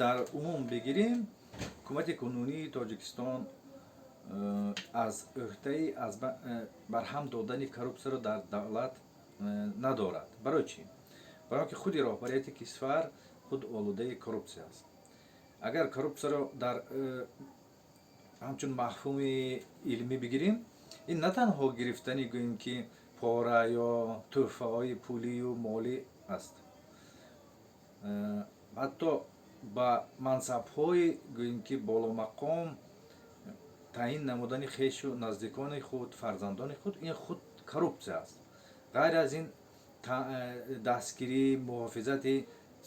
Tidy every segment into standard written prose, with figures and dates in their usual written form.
дар умум бигирем, ҳукумати кунунии Тоҷикистон аз ӯҳдаи барҳам додани коррупсияро дар давлат надорад. Барои чӣ? Барои ки худи роҳбарияти кишвар худ олудаи коррупсия аст. Агар коррупсияро дар ҳамчун мафҳуми илмӣ бигирем, ин на танҳо гирифтани гӯем ки пора ё тӯҳфаҳои пулию молӣ аст. ҳатто ба мансабҳои гӯем ки боломақом таъин намудани хешу наздикони худ, фарзандони худ, ин худ коррупсия аст. ғайр аз ин дастгирӣ, муҳофизати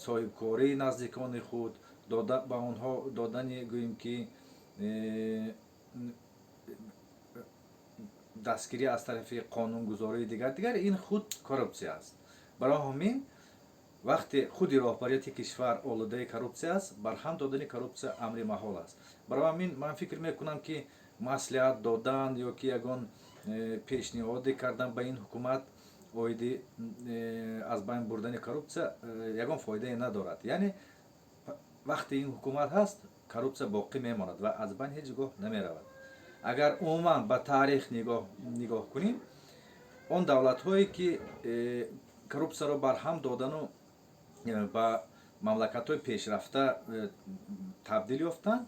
соҳибкории наздикони худ, ба онҳо додани гӯем ки дастгирӣ аз тарафи қонунгузории дигар ин худ коррупсия аст. Барои ҳамин вақте худи роҳбарияти кишвар олудаи коррупсия аст, барҳам додани коррупсия амри маҳол аст. Барои ҳамин ман фикр мекунам ки маслиҳат додан ё ки ягон пешниҳоде кардан ба ин ҳукумат оиди аз байн бурдани коррупсия ягон фоидае надорад. Яъне вақте ин ҳукумат ҳаст, коррупсия боқӣ мемонад ва аз байн ҳеҷ гоҳ намеравад. Агар умуман ба таърих нигоҳ кунем, он давлатҳое ки коррупсияро барҳам додану ба мамлакатҳои пешрафта табдил ёфтанд,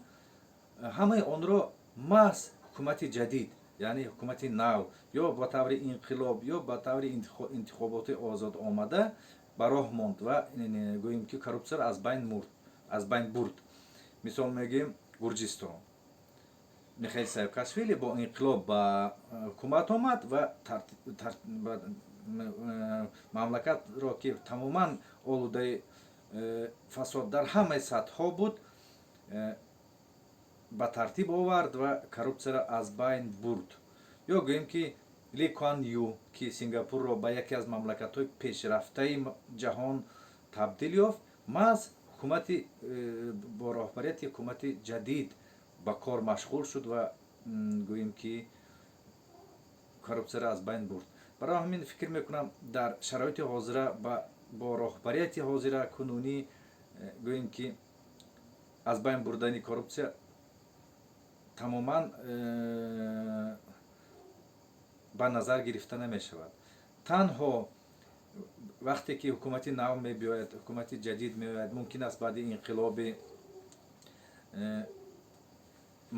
ҳамаи онро маҳз ҳукумати ҷадид, яъне ҳукумати нав, ё ба таври инқилоб ё ба таври интихоботи озодомада ба роҳ монд ва гӯем ки коррупсияро аз байн бурд. Мисол мегӯем Гурҷистон. Михаил Саакашвили бо инқилоб ба ҳукумат омад ва мамлакатро ки тамоман олудаи фасод дар ҳамаи сатҳҳо буд, ба тартиб овард ва коррупсияро аз байн бурд. Ё гӯем ки Ли Куан Ю ки Сингапурро ба яке аз мамлакатҳои пешрафтаи ҷаҳон табдил ёфт, маҳз ҳукумати бо роҳбарияти ҳукумати ҷадид ба кор машғул шуд ва гӯем ки коррупсияро аз байн бурд. Барои ҳамин фикр мекунам дар шароити ҳозира бо роҳбарияти ҳозира кунунӣ гӯем ки аз байн бурдани коррупсия тамоман ба назар гирифта намешавад. Танҳо вақте ки ҳукумати нав мебиёяд, ҳукумати ҷадид меояд, мумкин аст баъди инқилоби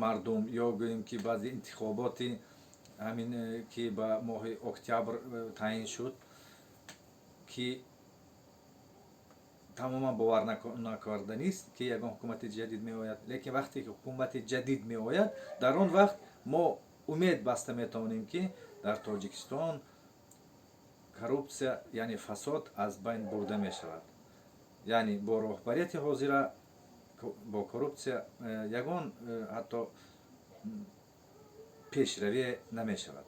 мардум ё гӯем ки баъди интихоботи ҳамин ки ба моҳи октябр таъин шуд, ки тамоман боварнакарданист ки ягон ҳукумати ҷадид меояд. Лекин вақте ки ҳукумати ҷадид меояд, дар он вақт мо умед баста метавонем ки дар Тоҷикистон коррупсия, яъне фасод аз байн бурда мешавад. Яъне бо роҳбарияти ҳозира бо коррупсия ягон ҳатто пешравие намешавад.